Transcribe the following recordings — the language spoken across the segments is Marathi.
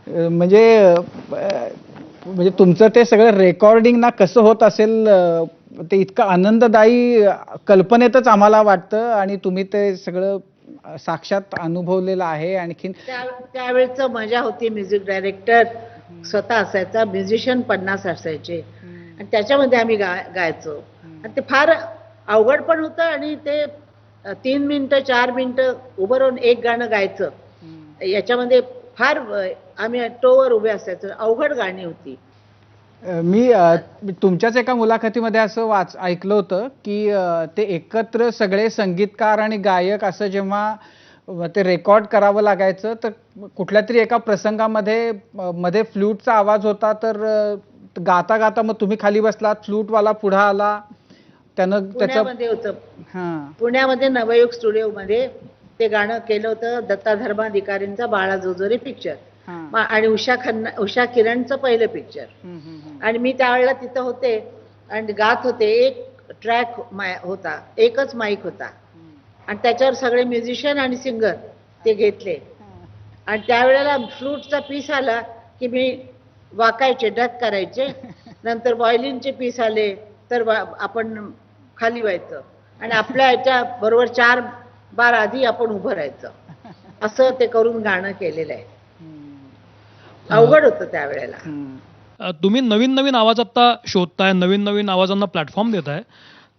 म्हणजे म्हणजे तुमचं ते सगळं रेकॉर्डिंग ना कसं होत असेल ते इतकं आनंददायी कल्पनेतच आम्हाला वाटतं आणि तुम्ही ते सगळं साक्षात अनुभवलेलं आहे. आणखीन त्यावेळेचं मजा होती. म्युझिक डायरेक्टर स्वतः असायचा, म्युझिशियन 50 असायचे आणि त्याच्यामध्ये आम्ही गायचो आणि ते फार अवघड पण होतं आणि ते 3 मिनिटं 4 मिनिटं उभं राहून एक गाणं गायचं याच्यामध्ये फार आम्ही टोवर उभे असायचो. अवघड गाणी होती. मी तुमच्याच एका मुलाखतीमध्ये असं ऐकलं होतं की ते एकत्र सगळे संगीतकार आणि गायक असं जेव्हा ते रेकॉर्ड करावं लागायचं तर कुठल्या तरी एका प्रसंगामध्ये मध्ये फ्लूटचा आवाज होता तर गाता गाता मग तुम्ही खाली बसलात, फ्लूटवाला पुढे आला, त्यानं पुण्यामध्ये होतं. पुण्यामध्ये नवयुग स्टुडिओमध्ये ते गाणं केलं होतं. दत्ता धर्माधिकारींचा बाळा जोजोरे पिक्चर आणि उषा किरणचं पहिलं पिक्चर आणि मी त्यावेळेला तिथं होते आणि गात होते. एक ट्रॅक होता, एकच माईक होता आणि त्याच्यावर सगळे म्युझिशियन आणि सिंगर ते घेतले आणि त्यावेळेला फ्लूटचा पीस आला की मी वाकायचे, डक करायचे. नंतर व्हायोलिनचे पीस आले तर आपण खाली व्हायचं आणि आपल्या ह्याच्या बरोबर 4 बार आधी आपण उभं राहायचं. असं ते करून गाणं केलेलं आहे. अवघड होतं त्यावेळेला. तुम्ही नवीन नवीन आवाज आता शोधताय, नवीन नवीन आवाजांना प्लॅटफॉर्म देताय.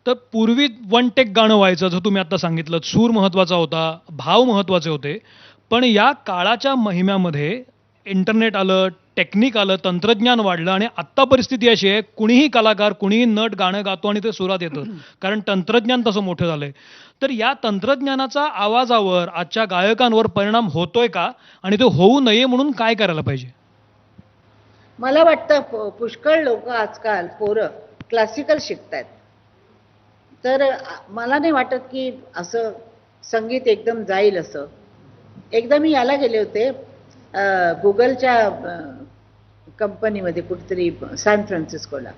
तर पूर्वी वन टेक गाणं व्हायचं, जसं तुम्ही आता सांगितलं, सूर महत्त्वाचा होता, भाव महत्त्वाचे होते. पण या काळाच्या महिम्यामध्ये इंटरनेट आलं, टेक्निक आलं, तंत्रज्ञान वाढलं आणि आत्ता परिस्थिती अशी आहे, कुणीही कलाकार, कुणीही नट गाणं गातो आणि ते सुरात येतं, कारण तंत्रज्ञान तसं मोठं झालंय. तर या तंत्रज्ञानाचा आवाजावर, आजच्या गायकांवर परिणाम होतोय का आणि तो होऊ नये म्हणून काय करायला पाहिजे? मला वाटतं पुष्कळ लोक आजकाल पोरं क्लासिकल शिकतायत. तर मला नाही वाटत की असं संगीत एकदम जाईल असं. एकदा मी याला गेले होते गुगलच्या कंपनीमध्ये कुठेतरी सॅन फ्रान्सिस्कोला.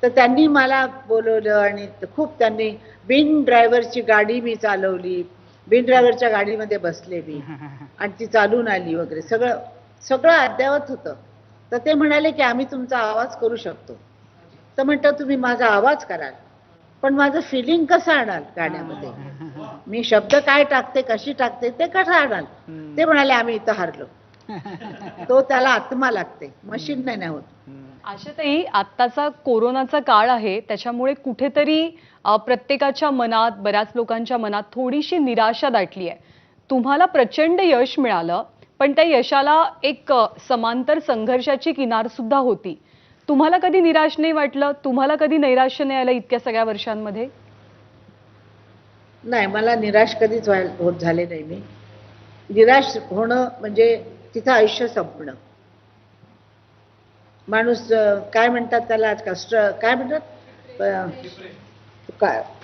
तर त्यांनी मला बोलवलं आणि खूप त्यांनी बिन ड्रायव्हरची गाडी मी चालवली. बिन ड्रायव्हरच्या गाडीमध्ये बसले मी आणि ती चालून आली वगैरे. सगळं सगळं अद्ययावत होतं. तर ते म्हणाले की आम्ही तुमचा आवाज करू शकतो. तर म्हणतात तुम्ही माझा आवाज कराल पण माझं फिलिंग कसं आणाल गाण्यामध्ये, मी शब्द काय टाकते, कशी टाकते ते कसं आणाल. ते म्हणाले आम्ही इथं हारलो. तो त्याला आत्मा लागते, मशीन नाही होत. आशाताई, आत्ताचा कोरोनाचा काळ आहे, त्याच्यामुळे कुठेतरी प्रत्येकाच्या मनात, बऱ्याच लोकांच्या मनात थोडीशी निराशा दाटली आहे. तुम्हाला प्रचंड यश मिळालं पण त्या यशाला एक समांतर संघर्षाची किनार सुद्धा होती. तुम्हाला कधी निराश नाही वाटलं? तुम्हाला कधी नैराश्य नाही आलं इतक्या सगळ्या वर्षांमध्ये? नाही, मला निराश कधीच होत झाले नाही. मी निराश होणं म्हणजे तिथं आयुष्य संपणं. माणूस काय म्हणतात त्याला आजकाल, काय म्हणतात,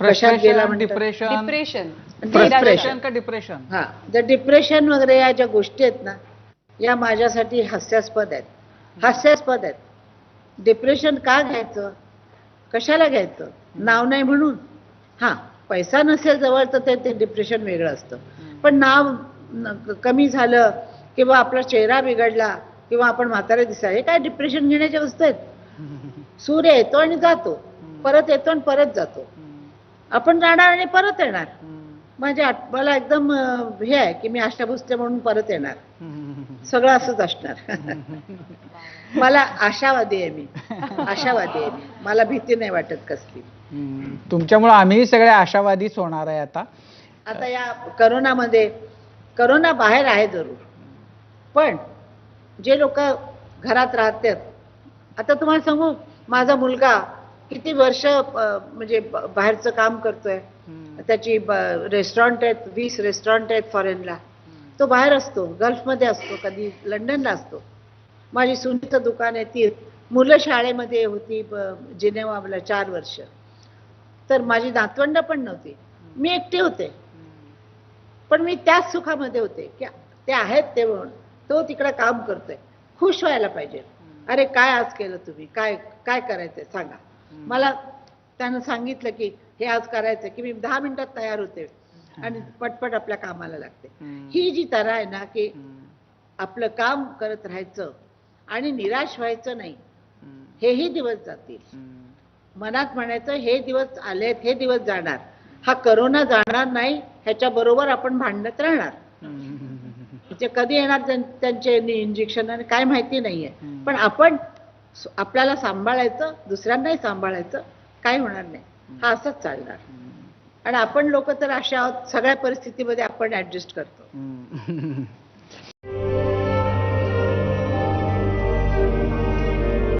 कशात गेला म्हणतात, डिप्रेशन. डिप्रेशन का डिप्रेशन. हा, जर डिप्रेशन वगैरे या ज्या गोष्टी आहेत ना, या माझ्यासाठी हास्यास्पद आहेत. हास्यास्पद आहेत. डिप्रेशन का घ्यायचं, कशाला घ्यायचं, नाव नाही म्हणून. हा, पैसा नसेल जवळ तर ते डिप्रेशन वेगळं असतं. पण नाव कमी झालं किंवा आपला चेहरा बिघडला किंवा आपण म्हातारे दिसा, हे काय डिप्रेशन घेण्याच्या वस्तू आहेत. सूर्य येतो आणि जातो, परत येतो आणि परत जातो. आपण जाणार आणि परत येणार. मला एकदम हे आहे की मी आशा भोसले म्हणून परत येणार. सगळं असंच असणार. मला आशावादी आहे. मी आशावादी आहे. मला भीती नाही वाटत कसली. तुमच्यामुळे आम्ही सगळे आशावादीच होणार आहे. आता या करोनामध्ये, करोना बाहेर आहे जरूर, पण जे लोक घरात राहतात, आता तुम्हाला सांगू, माझा मुलगा किती वर्ष म्हणजे बाहेरचं काम करतोय. त्याची रेस्टॉरंट आहेत, 20 रेस्टॉरंट आहेत फॉरेनला. तो बाहेर असतो, गल्फमध्ये असतो, कधी लंडनला असतो. माझी सुनीचं दुकान आहे, ती मुलं शाळेमध्ये होती जिनेवाला 4 वर्ष. तर माझी नातवंड पण नव्हती, मी एकटी होते. पण मी त्याच सुखामध्ये होते की ते आहेत ते म्हणून. तो तिकडे काम करतोय, खुश व्हायला पाहिजे. अरे काय आज केलं तुम्ही, काय काय करायचंय सांगा मला. त्यानं सांगितलं की हे आज करायचं की मी 10 मिनिटात तयार होते. आणि पटपट आपल्या कामाला लागते. ही जी तरा आहे ना की आपलं काम करत राहायचं आणि निराश व्हायचं नाही, हेही दिवस जातील. मनात म्हणायचं हे दिवस आलेत, हे दिवस जाणार, हा करोना जाणार नाही, ह्याच्या बरोबर आपण भांडत राहणार. म्हणजे कधी येणार त्यांचे इंजेक्शन आणि काय माहिती नाहीये, पण आपण आपल्याला सांभाळायचं, दुसऱ्यांनाही सांभाळायचं, काय होणार नाही, हा असंच चालणार. आणि आपण लोक तर अशा आहोत, सगळ्या परिस्थितीमध्ये आपण ऍडजस्ट करतो.